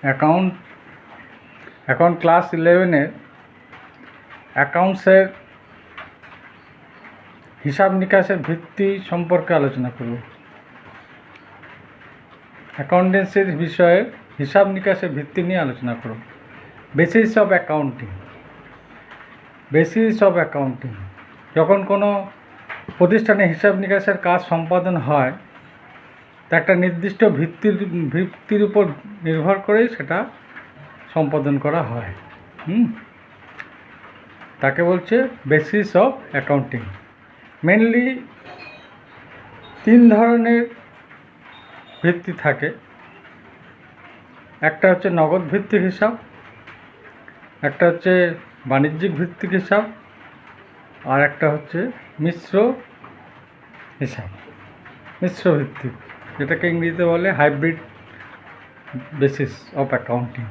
Account এখন class 11-এর অ্যাকাউন্টসের হিসাব নিকাশের ভিত্তি সম্পর্কে আলোচনা করব। অ্যাকাউন্টেন্সির বিষয়ে হিসাব নিকাশের ভিত্তি নিয়ে আলোচনা করব। Basis of accounting. যখন কোনো প্রতিষ্ঠানে হিসাব নিকাশের কাজ সম্পাদন হয় তা একটা নির্দিষ্ট ভিত্তির উপর নির্ভর করেই সেটা সম্পাদন করা হয়। তাকে বলছে বেসিস অফ অ্যাকাউন্টিং। মেনলি 3 ধরনের ভিত্তি থাকে। একটা হচ্ছে নগদ ভিত্তিক হিসাব, একটা হচ্ছে বাণিজ্যিক ভিত্তিক হিসাব, আর একটা হচ্ছে মিশ্র ভিত্তিক, যেটাকে ইংরেজিতে বলে হাইব্রিড বেসিস অফ অ্যাকাউন্টিং।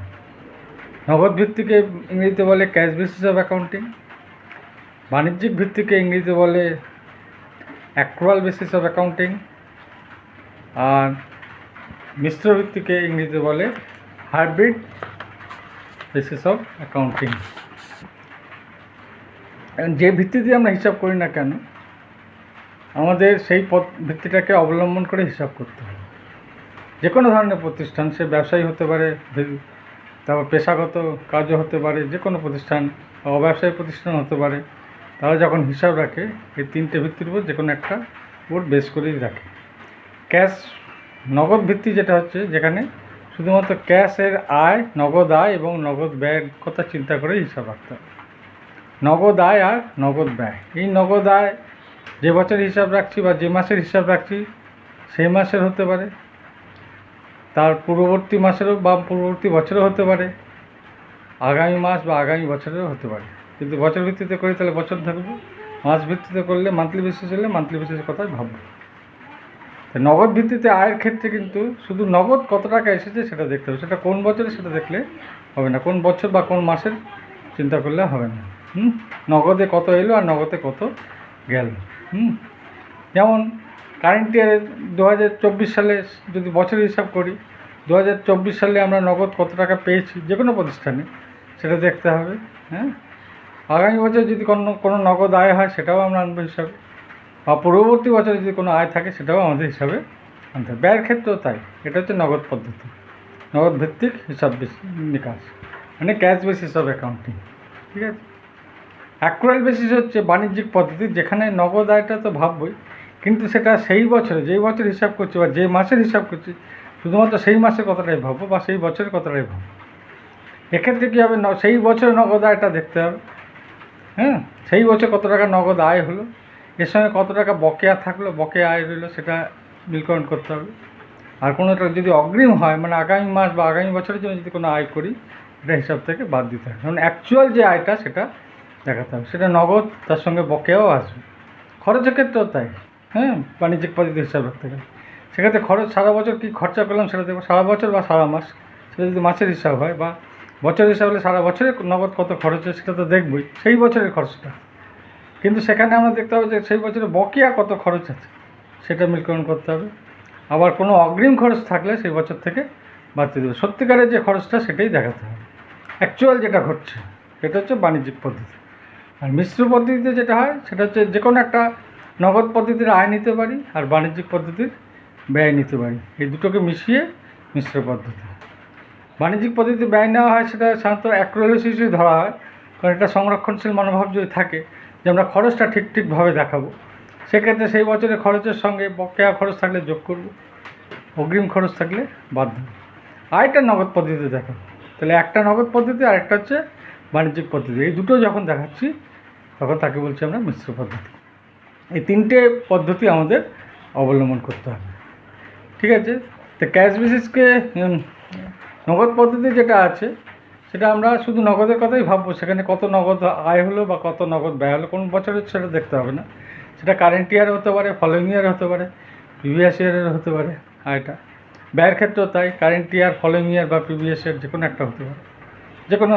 নগদ ভিত্তিকে ইংরেজিতে বলে ক্যাশ বেসিস অফ অ্যাকাউন্টিং, বাণিজ্যিক ভিত্তিকে ইংরেজিতে বলে অ্যাক্রুয়াল বেসিস অফ অ্যাকাউন্টিং, আর মিশ্র ভিত্তিকে ইংরেজিতে বলে হাইব্রিড বেসিস অফ অ্যাকাউন্টিং। যে ভিত্তিতে আমরা হিসাব করি না কেন, আমাদের সেই ভিত্তিটাকে অবলম্বন করে হিসাব করতে হবে। যে কোনো ধরনের প্রতিষ্ঠান, সে ব্যবসায়ী হতে পারে, তারপর পেশাগত কাজও হতে পারে, যে কোনো প্রতিষ্ঠান, অব্যবসায়ী প্রতিষ্ঠান হতে পারে, তারা যখন হিসাব রাখে এই 3টে ভিত্তির উপর যে কোনো একটা উপর বেস করেই রাখে। নগদ ভিত্তি যেটা হচ্ছে, যেখানে শুধুমাত্র ক্যাশের আয়, নগদ আয় এবং নগদ ব্যয়ের কথা চিন্তা করে হিসাব রাখতে হবে। নগদ আয় আর নগদ ব্যয়, এই নগদ আয় যে বছর হিসাব রাখছি বা যে মাসের হিসাব রাখছি সেই মাসের হতে পারে, তার পূর্ববর্তী মাসেরও বা পূর্ববর্তী বছরও হতে পারে, আগামী মাস বা আগামী বছরেও হতে পারে। কিন্তু বছর ভিত্তিতে করি তাহলে বছর থাকবে, মাস ভিত্তিতে করলে মান্থলি বেসিস হলে মান্থলি বেসিসের কথাই ভাববো। নগদ ভিত্তিতে আয়ের ক্ষেত্রে কিন্তু শুধু নগদ কত টাকা এসেছে সেটা দেখতে হবে। সেটা কোন বছরে সেটা দেখলে হবে না, কোন বছর বা কোন মাসের চিন্তা করলে হবে না। নগদে কত এলো আর নগদে কত গেল। যেমন কারেন্ট ইয়ারে 2024 সালে যদি বছরের হিসাব করি, 2024 সালে আমরা নগদ কত টাকা পেয়েছি যে কোনো প্রতিষ্ঠানে সেটা দেখতে হবে। আগামী বছর যদি কোনো নগদ আয় হয় সেটাও আমরা আনবো হিসাবে, বা পূর্ববর্তী বছরে যদি কোনো আয় থাকে সেটাও আমাদের হিসাবে আনতে হবে। ব্যয়ের ক্ষেত্রেও তাই। এটা হচ্ছে নগদ পদ্ধতি, নগদ ভিত্তিক হিসাব নিকাশ, মানে ক্যাশ বেসিস অফ অ্যাকাউন্টিং। ঠিক আছে। অ্যাক্রুয়াল বেসিস হচ্ছে বাণিজ্যিক পদ্ধতি, যেখানে নগদ আয়টা তো ভাববই, কিন্তু সেটা সেই বছরে যেই বছর হিসাব করছি বা যে মাসের হিসাব করছি শুধুমাত্র সেই মাসের কথাটাই ভাববো বা সেই বছরের কথাটাই ভাববো। এক্ষেত্রে কী হবে, সেই বছর নগদ আয়টা দেখতে হবে। সেই বছর কত টাকা নগদ আয় হলো, এর সঙ্গে কত টাকা বকেয়া থাকলো, বকেয়া আয় রইলো, সেটা মিলকরণ করতে হবে। আর কোনোটা যদি অগ্রিম হয়, মানে আগামী মাস বা আগামী বছরের জন্য যদি কোনো আয় করি, এটা হিসাব থেকে বাদ দিতে হবে। কারণ অ্যাকচুয়াল যে আয়টা সেটা দেখাতে হবে, সেটা নগদ, তার সঙ্গে বকেয়াও আসবে। খরচের ক্ষেত্রেও তাই। বাণিজ্যিক পদ্ধতি হিসাব রাখতে গেলে সেক্ষেত্রে খরচ, সারা বছর কী খরচা করলাম সেটা দেখবো, সারা বছর বা সারা মাস, সেটা যদি মাসের হিসাব হয় বা বছরের হিসাব হলে সারা বছরে নগদ কত খরচ হয় সেটা তো দেখবই, সেই বছরের খরচটা। কিন্তু সেখানে আমরা দেখতে হবে যে সেই বছরে বকেয়া কত খরচ আছে সেটা মিলকরণ করতে হবে। আবার কোনো অগ্রিম খরচ থাকলে সেই বছর থেকে বাদ দিয়ে দেবে। সত্যিকারের যে খরচটা সেটাই দেখাতে হবে, অ্যাকচুয়াল যেটা ঘটছে। সেটা হচ্ছে বাণিজ্যিক পদ্ধতি। আর মিশ্র পদ্ধতিতে যেটা হয় সেটা হচ্ছে যে কোনো একটা নগদ পদ্ধতির আয় নিতে পারি আর বাণিজ্যিক পদ্ধতির ব্যয় নিতে পারি, এই দুটোকে মিশিয়ে মিশ্র পদ্ধতি। বাণিজ্যিক পদ্ধতিতে ব্যয় নেওয়া হয় সেটা সাধারণত অ্যাক্রুয়াল বেসিসই ধরা হয়, কারণ এটা সংরক্ষণশীল মনোভাব যদি থাকে যে আমরা খরচটা ঠিকভাবে দেখাবো, সেক্ষেত্রে সেই বছরের খরচের সঙ্গে বকেয়া খরচ থাকলে যোগ করব, অগ্রিম খরচ থাকলে বাদ দেবো। আয়টা নগদ পদ্ধতিতে দেখাবো। তাহলে একটা নগদ পদ্ধতি আর একটা হচ্ছে বাণিজ্যিক পদ্ধতি, এই দুটো যখন দেখাচ্ছি তখন তাকে বলছি আমরা মিশ্র পদ্ধতি। এই 3টে পদ্ধতি আমাদের অবলম্বন করতে হবে। ঠিক আছে। তো ক্যাশ বেসিসকে, নগদ পদ্ধতি যেটা আছে সেটা আমরা শুধু নগদের কথাই ভাববো, সেখানে কত নগদ আয় হলো বা কত নগদ ব্যয় হলো কোন বছরে সেটা দেখতে হবে না। সেটা কারেন্ট ইয়ার হতে পারে, ফলোয়িং ইয়ার হতে পারে, প্রিভিয়াস ইয়ারের হতে পারে আয়টা। ব্যয়ের ক্ষেত্রেও তাই, কারেন্ট ইয়ার, ফলোয়িং ইয়ার বা প্রিভিয়াস ইয়ার যে কোনো একটা হতে পারে, যে কোনো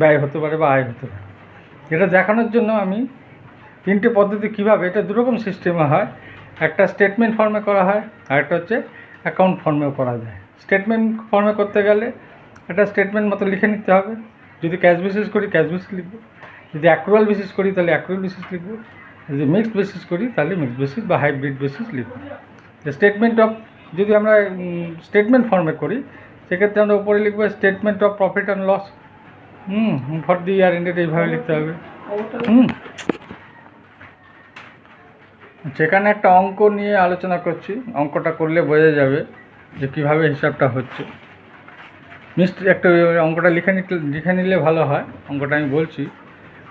ব্যয় হতে পারে বা আয় হতে পারে। এটা দেখানোর জন্য আমি 3টে পদ্ধতি কীভাবে, এটা দুরকম সিস্টেমে হয়। একটা স্টেটমেন্ট ফর্মে করা হয়, আর একটা হচ্ছে অ্যাকাউন্ট ফর্মেও করা যায়। স্টেটমেন্ট ফর্মে করতে গেলে একটা স্টেটমেন্ট মতো লিখে নিতে হবে। যদি ক্যাশ বেসিস করি ক্যাশ বেসিস লিখবো, যদি অ্যাক্রুয়াল বেসিস করি তাহলে অ্যাক্রুয়াল বেসিস লিখবো, যদি মিক্সড বেসিস করি তাহলে মিক্সড বেসিস বা হাইব্রিড বেসিস লিখবো। স্টেটমেন্ট অফ, যদি আমরা স্টেটমেন্ট ফর্মে করি সেক্ষেত্রে আমরা উপরে লিখবো statement of profit and loss for the year ended, এইভাবে লিখতে হবে। সেখানে একটা অঙ্ক নিয়ে আলোচনা করছি, অঙ্কটা করলে বোঝা যাবে যে কীভাবে হিসাবটা হচ্ছে। একটা অঙ্কটা লিখে নিলে ভালো হয়। অঙ্কটা আমি বলছি।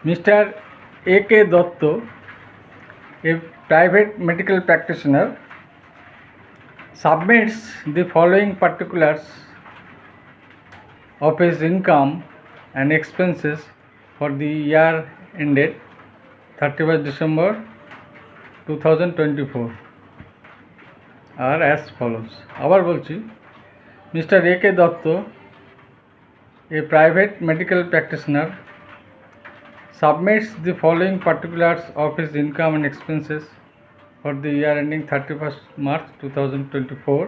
Mister A K Dutta, A private medical practitioner, submits the following particulars of his income and expenses for the year ended 31st December 2024 are as follows. আবার বলছি, mister A K Dutta, a private medical practitioner, submits the following particulars of his income and expenses for the year ending 31st March 2024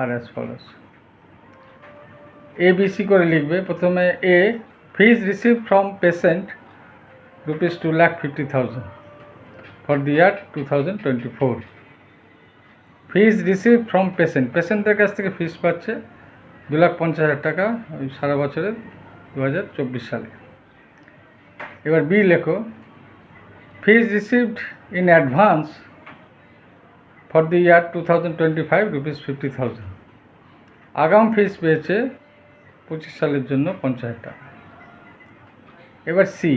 are as follows. ABC করে লিখবে। প্রথমে A, fees receive from patient rupees 2,50,000 for the year 2024। Fees receive from পেশেন্টের কাছ থেকে ফিজ পাচ্ছে 2,50,000 টাকা ওই সারা বছরে 2024 সালে। এবার বি লেখো, fees received in advance for the year 2025 rupees 50,000। আগাম ফিজ পেয়েছে 25 সালের জন্য 50,000 টাকা। এবার C,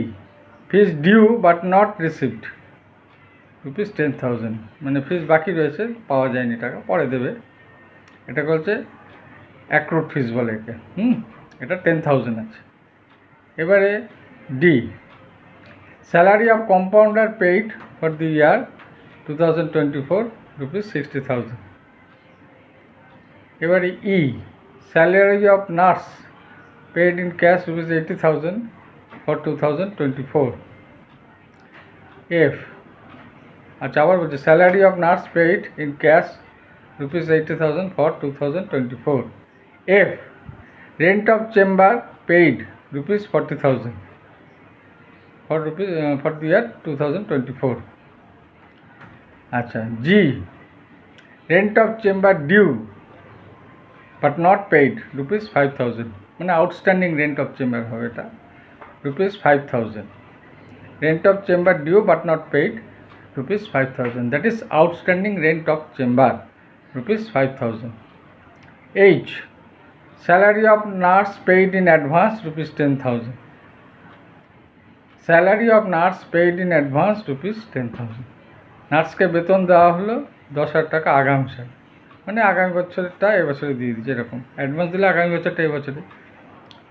fees due but not received rupees 10,000, মানে ফিজ বাকি রয়েছে, পাওয়া যায়নি, টাকা পরে দেবে। এটা বলছে অ্যাক্রুড ফিজ বলে একে। এটা 10,000 আছে। এবারে D, salary of compounder paid for the year 2024 rupees 60,000। এবারে E, salary of nurse paid in cash rupees 80,000 for 2024। F, আচ্ছা আবার বলছি, salary of nurse paid in cash rupees 80,000 for 2024। F, rent of chamber paid rupees 40,000 for the year 2024। আচ্ছা G, rent of chamber due but not paid rupees 5,000, মানে outstanding rent of chamber হবে এটা, rupees 5,000। Rent of chamber due but not paid rupees 5,000, that is outstanding rent of chamber rupees 5,000। H, salary of nurse paid in advance rupees 10,000। Salary of nurse paid in advance rupees 10,000, নার্সকে বেতন দেওয়া হলো 10,000 টাকা আগাম হিসাবে, মানে আগামী বছরটা এবছরে দিয়ে দিচ্ছে, এরকম অ্যাডভান্স দিলে আগামী বছরটা এবছরে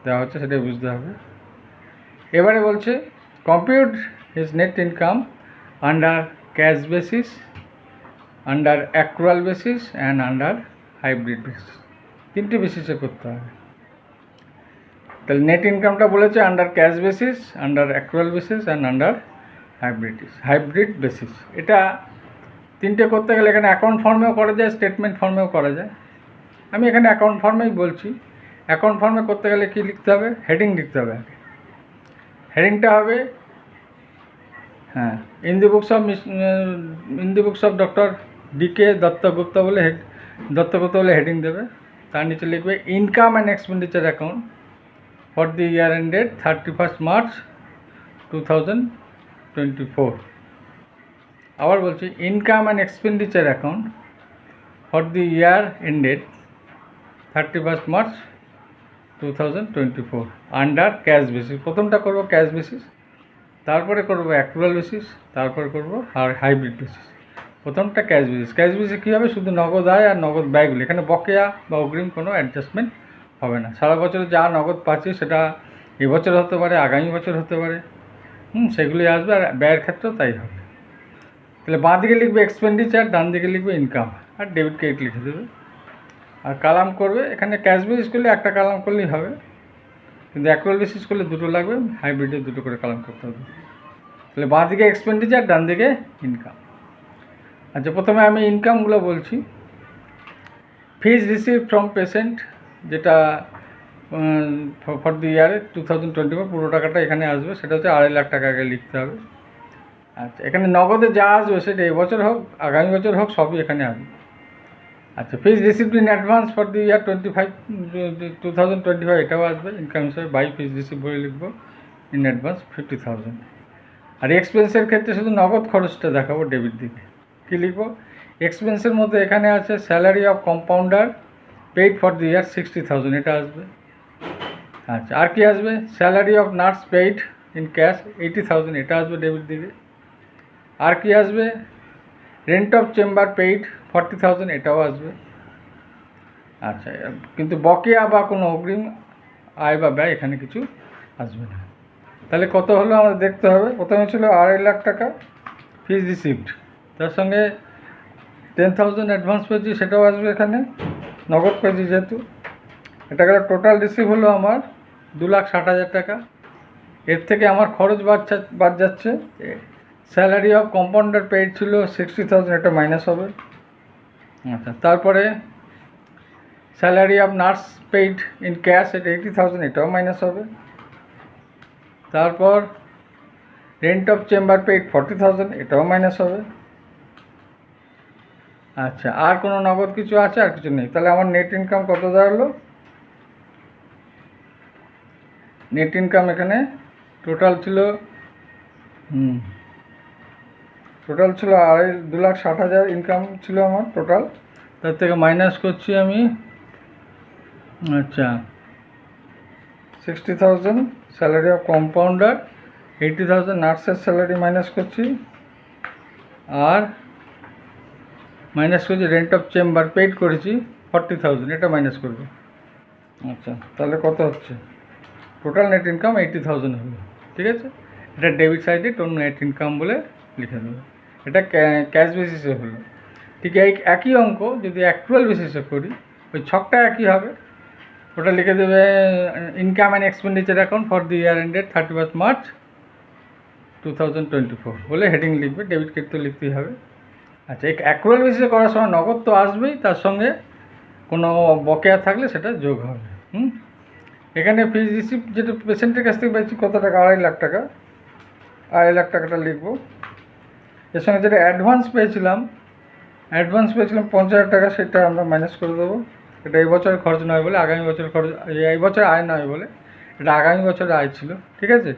দেওয়া হচ্ছে, সেটাই বুঝতে হবে। এবারে বলছে compute his net income under cash basis, under accrual basis and under hybrid basis, তিনটে বেসিসে করতে হবে। তাহলে নেট ইনকামটা বলেছে under cash basis, under accrual basis and under hybrid basis. এটা তিনটে করতে গেলে এখানে অ্যাকাউন্ট ফর্মেও করা যায়, স্টেটমেন্ট ফর্মেও করা যায়। আমি এখানে অ্যাকাউন্ট ফর্মেই বলছি। অ্যাকাউন্ট ফর্মে করতে গেলে কী লিখতে হবে, হেডিং লিখতে হবে আগে। হেডিংটা হবে in the books of doctor DK Dattagupta বলে হেডিং দেবে। তার নিচে লিখবে income and expenditure account for the year ended 31st March 2024। আবার বলছি income and expenditure account for the year ended 31st March 2024 under cash basis. প্রথমটা করবো ক্যাশ বেসিস, তারপরে করবো অ্যাক্রুয়াল বেসিস, তারপরে করবো হাইব্রিড বেসিস। প্রথমটা ক্যাশ বেসিস। ক্যাশ বেসিস কী হবে, শুধু নগদ আয় আর নগদ ব্যয়গুলো, এখানে বকেয়া বা অগ্রিম কোনো অ্যাডজাস্টমেন্ট হবে না। সারা বছরে যা নগদ পাচ্ছি সেটা এবছর হতে পারে, আগামী বছর হতে পারে, সেগুলোই আসবে, আর ব্যয়ের ক্ষেত্রেও তাই হবে। তাহলে বাঁ দিকে লিখবে এক্সপেন্ডিচার, ডান দিকে লিখবে ইনকাম, আর ডেবিট ক্রেডিট লিখে দেবে। আর কালাম করবে, এখানে ক্যাশ বেসিস করলে একটা কালাম করলেই হবে, কিন্তু অ্যাক্রুয়াল বেসিস করলে দুটো লাগবে, হাইব্রিডে দুটো করে কালাম করতে হবে। তাহলে বাঁ দিকে এক্সপেন্ডিচার, ডান দিকে ইনকাম। আচ্ছা প্রথমে আমি ইনকামগুলো বলছি। ফিজ রিসিভ ফ্রম পেশেন্ট, যেটা ফর দি ইয়ারে 2024 পুরো টাকাটা এখানে আসবে, সেটা হচ্ছে 2.5 লাখ টাকা আগে লিখতে হবে। আচ্ছা, এখানে নগদে যা আসবে সেটা এবছর হোক আগামী বছর হোক সবই এখানে আসবে। আচ্ছা, fees received in advance for the year 2025 এটাও আসবে ইনকাম হিসাবে, বাই ফিজ রিসিভ বলে লিখবো ইন অ্যাডভান্স 50,000। আর এক্সপেন্সের ক্ষেত্রে শুধু নগদ খরচটা দেখাবো ডেবিট দিকে। কী লিখবো? এক্সপেন্সের মধ্যে এখানে আছে salary of compounder paid for the year 60,000, এটা আসবে। আচ্ছা, আর কি আসবে? Salary of nurse paid in cash 80,000, এটা আসবে ডেবিট দিকে। আর কি আসবে? রেন্ট অফ চেম্বার পেইড 40,000, এটাও আসবে। আচ্ছা, কিন্তু বকেয়া বা কোনো অগ্রিম আয় বা ব্যয় এখানে কিছু আসবে না। তাহলে কত হলো আমাদের দেখতে হবে। প্রথমে ছিল 2.5 লাখ টাকা ফিজ রিসিভড, তার সঙ্গে 10,000 অ্যাডভান্স পেয়েছি, সেটাও আসবে এখানে, নগদ পেয়েছি যেহেতু। এটা গেলে টোটাল রিসিভ হলো আমার 2,60,000 টাকা। এর থেকে আমার খরচ বাদ যাচ্ছে। স্যালারি অফ কম্পাউন্ডার পেইড ছিল 60,000, এটা মাইনাস হবে। আচ্ছা, তারপরে salary of nurse paid in cash এটা 80,000, এটাও মাইনাস হবে। তারপর রেন্ট অফ চেম্বার পেইড 40,000, এটাও মাইনাস হবে। আচ্ছা, আর কোনো নগদ কিছু আছে? আর কিছু নেই। তাহলে আমার নেট ইনকাম কত দাঁড়ালো? নেট ইনকাম এখানে টোটাল ছিল 2,60,000 ইনকাম ছিল আমার টোটাল। তার থেকে মাইনাস করছি আমি, আচ্ছা, 60,000 স্যালারি অফ কম্পাউন্ডার, 80,000 নার্সের স্যালারি মাইনাস করছি, আর মাইনাস করছি রেন্ট অফ চেম্বার পেইড করেছি 40,000, এটা মাইনাস করব। আচ্ছা, তাহলে কত হচ্ছে? টোটাল নেট ইনকাম 80,000 হলো। ঠিক আছে, এটা ডেবিট সাইডে টোন নেট ইনকাম বলে লিখে দেবো। এটা ক্যাশ বেসিসে হলো। ঠিক একই অঙ্ক যদি অ্যাকচুয়াল বেসিসে করি, ওই ছকটা একই হবে। ওটা লিখে দেবে income and expenditure account for the year ended 31 March 2024 বলে হেডিং লিখবে, ডেবিট কেট তো লিখতেই হবে। আচ্ছা, এই অ্যাকচুয়াল বেসিসে করার সময় নগদ তো আসবেই, তার সঙ্গে কোনো বকেয়া থাকলে সেটা যোগ হবে। এখানে ফিজ রিসিভ যেটা পেশেন্টের কাছ থেকে পেয়েছি কত টাকা? 2.5 লাখ টাকা। 2.5 লাখ টাকাটা লিখবো। এর সঙ্গে যেটা অ্যাডভান্স পেয়েছিলাম 50,000 টাকা, সেটা আমরা মাইনাস করে দেবো। এটা এই বছরের খরচ নয় বলে, আগামী বছর খরচ, এই বছর আয় নয় বলে এটা আগামী বছরের আয় ছিল। ঠিক আছে,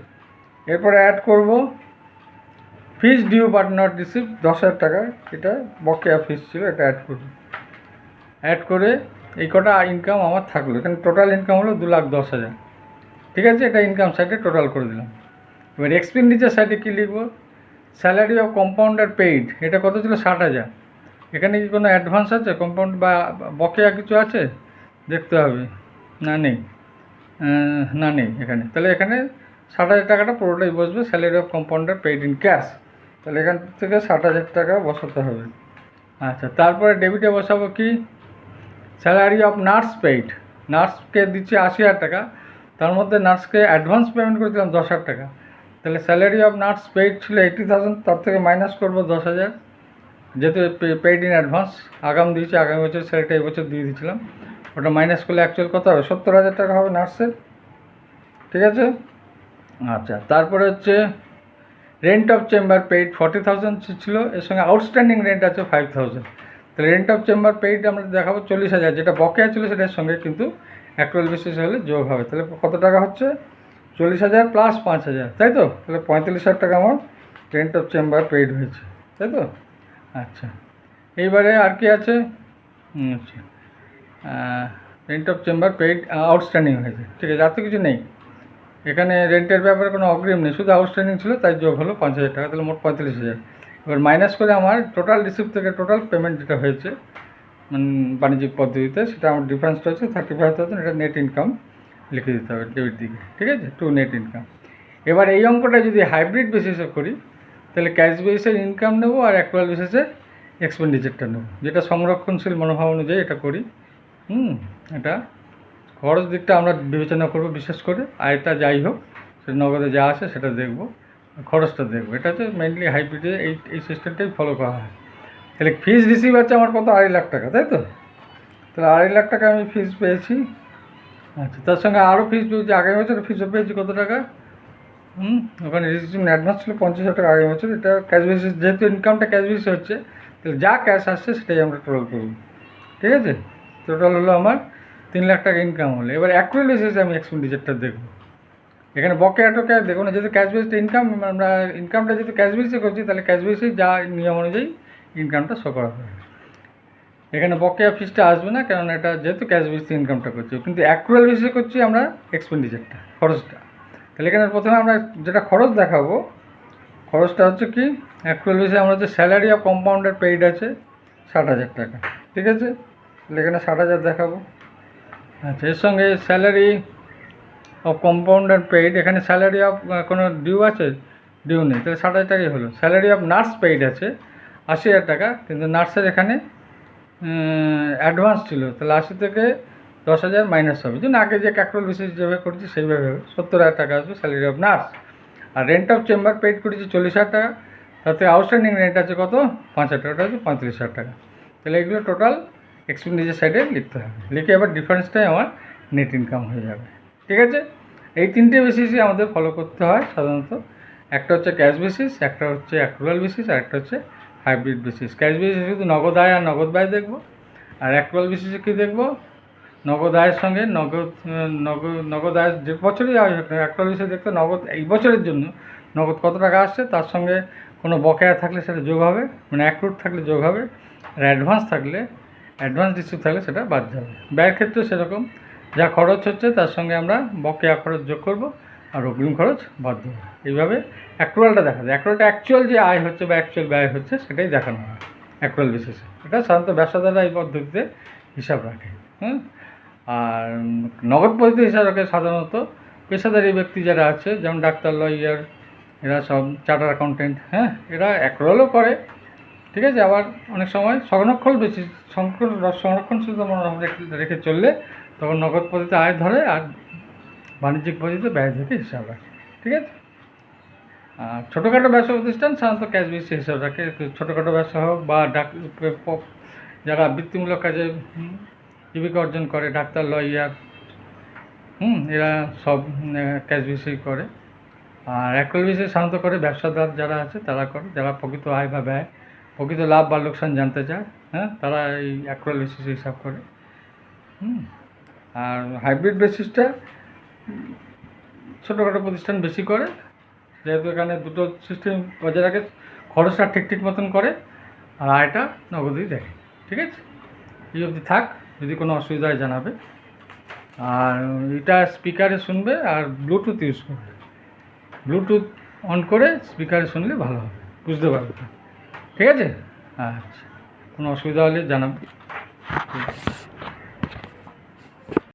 এরপরে অ্যাড করব ফিজ ডিউ বাট নট রিসিভ 10,000 টাকা, এটা বকেয়া ফিজ ছিল, এটা অ্যাড করে এই কটা ইনকাম আমার থাকলো। এখানে টোটাল ইনকাম হলো 2,10,000। ঠিক আছে, এটা ইনকাম সাইডে টোটাল করে দিলাম। এবার এক্সপেন্ডিচার সাইডে কী লিখবো? স্যালারি অফ কম্পাউন্ডার পেইড, এটা কত ছিল? 60,000। এখানে কি কোনো অ্যাডভান্স আছে, কম্পাউন্ড বা বকেয়া কিছু আছে? দেখতে হবে। না, নেই। না, নেই এখানে। তাহলে এখানে 60,000 টাকাটা পুরোটাই বসবে salary of compounder paid in cash. তাহলে এখান থেকে 60,000 টাকা বসাতে হবে। আচ্ছা, তারপরে ডেবিটে বসাবো কি? স্যালারি অফ নার্স পেইড, নার্সকে দিচ্ছি 80,000 টাকা, তার মধ্যে নার্সকে অ্যাডভান্স পেমেন্ট করেছিলাম 10,000 টাকা। তাহলে স্যালারি অফ নার্স পেইড ছিল 80,000, তার থেকে মাইনাস করবো 10,000, যেহেতু পেইড ইন অ্যাডভান্স আগাম দিয়েছি, আগামী বছর স্যালারিটা এবছর দিয়ে দিয়েছিলাম। ওটা মাইনাস করলে অ্যাকচুয়াল কত হবে? 70,000 টাকা হবে নার্সের। ঠিক আছে। আচ্ছা, তারপরে হচ্ছে রেন্ট অফ চেম্বার পেইড 40,000 ছিল, এর সঙ্গে আউটস্ট্যান্ডিং রেন্ট আছে 5,000। তাহলে রেন্ট অফ চেম্বার পেইড আমরা দেখাবো 40,000, যেটা বকেয়া ছিল সেটার সঙ্গে কিন্তু অ্যাকচুয়াল বেসিস হলে যোগ হবে। তাহলে কত টাকা হচ্ছে? 40,000 প্লাস 5,000, তাই তো? তাহলে 45,000 টাকা আমার রেন্ট অফ চেম্বার পেইড হয়েছে, তাই তো? আচ্ছা, এইবারে আর কি আছে? আচ্ছা, rent of chamber paid outstanding হয়েছে। ঠিক আছে, আর তো কিছু নেই এখানে। রেন্টের ব্যাপারে কোনো অগ্রিম নেই, শুধু আউটস্ট্যান্ডিং ছিল, তাই যোগ হলো 5,000 টাকা। তাহলে মোট 45,000। এবার মাইনাস করে আমার টোটাল রিসিপ্ট থেকে টোটাল পেমেন্ট যেটা হয়েছে বাণিজ্যিক পদ্ধতিতে, সেটা আমার ডিফারেন্সটা হচ্ছে 35,000। এটা নেট ইনকাম লিখে দিতে হবে ডেবিট দিকে। ঠিক আছে, টু নেট ইনকাম। এবার এই অঙ্কটা যদি হাইব্রিড বেসিসে করি, তাহলে ক্যাশ বেসিসের ইনকাম নেবো আর অ্যাকচুয়াল বেসিসের এক্সপেন্ডিচারটা নেবো, যেটা সংরক্ষণশীল মনোভাব অনুযায়ী এটা করি। এটা খরচ দিকটা আমরা বিবেচনা করব বিশেষ করে, আয়টা যাই হোক, সেটা নগদে যা আসে সেটা দেখব, খরচটা দেখবো। এটা হচ্ছে মেইনলি হাইব্রিডে এই সিস্টেমটাই ফলো করা হয়। তাহলে ফিজ রিসিভ আছে আমার কত? 2.5 লাখ টাকা, তাই তো? তাহলে 2.5 লাখ টাকা আমি ফিজ পেয়েছি। আচ্ছা, তার সঙ্গে আরও ফিস পেয়েছি, আগের বছর ফিসও পেয়েছি কত টাকা, ওখানে রেজিস্ট্রেশন অ্যাডভান্স ছিল 50,000 টাকা আগের বছর। এটা ক্যাশ বেসিস, যেহেতু ইনকামটা ক্যাশ বেসিস হচ্ছে, তাহলে যা ক্যাশ আসছে সেটাই আমরা টোটাল করব। ঠিক আছে, টোটাল হলো আমার 3 লাখ টাকা ইনকাম হলো। এবার অ্যাক্রুয়াল বেসিসে আমি এক্সপেন্ডিচারটা দেখবো। এখানে বকেয়া টকেয়া দেখো না, যেহেতু ক্যাশ বেসড ইনকাম, আমরা ইনকামটা যেহেতু ক্যাশ বেসে করছি, তাহলে ক্যাশ বেসে যা নিয়ম অনুযায়ী ইনকামটা শো করা হবে। এখানে বকেয়া ফিসটা আসবে না, কারণ এটা যেহেতু ক্যাশ বেসে ইনকামটা করছি, কিন্তু অ্যাক্রুয়াল বেসে করছি আমরা এক্সপেন্ডিচারটা, খরচটা। তাহলে এখানে প্রথমে আমরা যেটা খরচ দেখাবো, খরচটা হচ্ছে কি, অ্যাক্রুয়াল বেসে আমরা যে স্যালারি অফ কম্পাউন্ডার পেইড আছে 60,000 টাকা। ঠিক আছে, তাহলে এখানে 60,000 দেখাবো। আচ্ছা, এর সঙ্গে স্যালারি অফ কম্পাউন্ডার পেইড, এখানে স্যালারি অফ কোনো ডিউ আছে, ডিউ নেই, তাহলে 60,000 টাকাই হলো। স্যালারি অফ নার্স পেইড আছে 80,000 টাকা, কিন্তু নার্সের এখানে অ্যাডভান্স ছিল, তাহলে 80 থেকে 10,000 মাইনাস হবে। যেন আগে যে ক্যাক্রোল বেসিস যেভাবে করেছি সেইভাবে হবে, 70,000 টাকা আসবে স্যালারি অফ নার্স। আর রেন্ট অফ চেম্বার পেইড করেছি 40,000 টাকা, তাতে আউটস্ট্যান্ডিং রেন্ট আছে কত, 5,000 টাকা, ওটা হচ্ছে 35,000 টাকা। তাহলে এগুলো টোটাল এক্সপেন্ডিচার সাইডে লিখতে হবে, লিখে এবার ডিফারেন্সটাই আমার নেট ইনকাম হয়ে যাবে। ঠিক আছে, এই তিনটে বেসিসই আমাদের ফলো করতে হয় সাধারণত। একটা হচ্ছে ক্যাশ বেসিস, একটা হচ্ছে অ্যাক্রুয়াল বেসিস, আর একটা হচ্ছে হাইব্রিড বেসিস। ক্যাশ বেসিস শুধু নগদ আয় আর নগদ ব্যয় দেখবো, আর অ্যাক্রুয়াল বেসিসে কী দেখবো, নগদ আয়ের সঙ্গে নগদ আয় যে বছরই আয় হোক না, অ্যাক্রুয়াল বেসিসে দেখতে নগদ এই বছরের জন্য নগদ কত টাকা আসছে, তার সঙ্গে কোনো বকেয়া থাকলে সেটা যোগ হবে, মানে অ্যাক্রুড থাকলে যোগ হবে, আর অ্যাডভান্স থাকলে, অ্যাডভান্স রিসিভ থাকলে সেটা বাদ যাবে। ব্যয়ের ক্ষেত্রে সেরকম, যা খরচ হচ্ছে তার সঙ্গে আমরা বকেয়া খরচ যোগ করব, আর অগ্রিম খরচ বাদ দেবো। এইভাবে অ্যাক্রুয়ালটা দেখা যায়। অ্যাক্রুয়ালটা অ্যাকচুয়াল যে আয় হচ্ছে বা অ্যাকচুয়াল ব্যয় হচ্ছে সেটাই দেখানো হয় অ্যাক্রুয়াল বেসিসে। এটা সাধারণত ব্যবসাদাররা এই পদ্ধতিতে হিসাব রাখে। আর নগদ পদ্ধতি হিসাব রাখে সাধারণত পেশাদারি ব্যক্তি যারা আছে, যেমন ডাক্তার, লয়ার, এরা সব চার্টার অ্যাকাউন্টেন্ট, এরা অ্যাক্রুয়ালও করে। ঠিক আছে, আবার অনেক সময় সংরক্ষণ বেশি, সংরক্ষণশীল রেখে চললে তখন নগদ পদ্ধতিতে আয় ধরে, আর বাণিজ্যিক পদ্ধতিতে ব্যয় থেকে হিসাব রাখে। ঠিক আছে, আর ছোটোখাটো ব্যবসা প্রতিষ্ঠান সাধারণত ক্যাশ বেসে হিসাব রাখে। ছোটোখাটো ব্যবসা হোক বা যারা বৃত্তিমূলক কাজে জীবিকা অর্জন করে, ডাক্তার, লয়ার, এরা সব ক্যাশ বেসেই করে। আর অ্যাক্রুয়াল বেসে সাধারণত করে ব্যবসাদার যারা আছে তারা করে, যারা প্রকৃত আয় বা ব্যয়, প্রকৃত লাভ বা লোকসান জানতে চায়, তারা এই অ্যাক্রুয়াল বেসিসে হিসাব করে। আর হাইব্রিড বেসিসটা ছোটোখাটো প্রতিষ্ঠান বেশি করে, যেহেতু এখানে দুটো সিস্টেম বজায় রাখে, খরচটা ঠিক মতন করে আর আয়টা নগদেই দেখে। ঠিক আছে, এই অবধি থাক, যদি কোনো অসুবিধা হয় জানাবে। আর এটা স্পিকারে শুনবে আর ব্লুটুথ ইউজ করবে, ব্লুটুথ অন করে স্পিকারে শুনলে ভালো হবে, বুঝতে পারবে। ঠিক আছে, আচ্ছা, কোনো অসুবিধা হলে জানাবে। ঠিক আছে।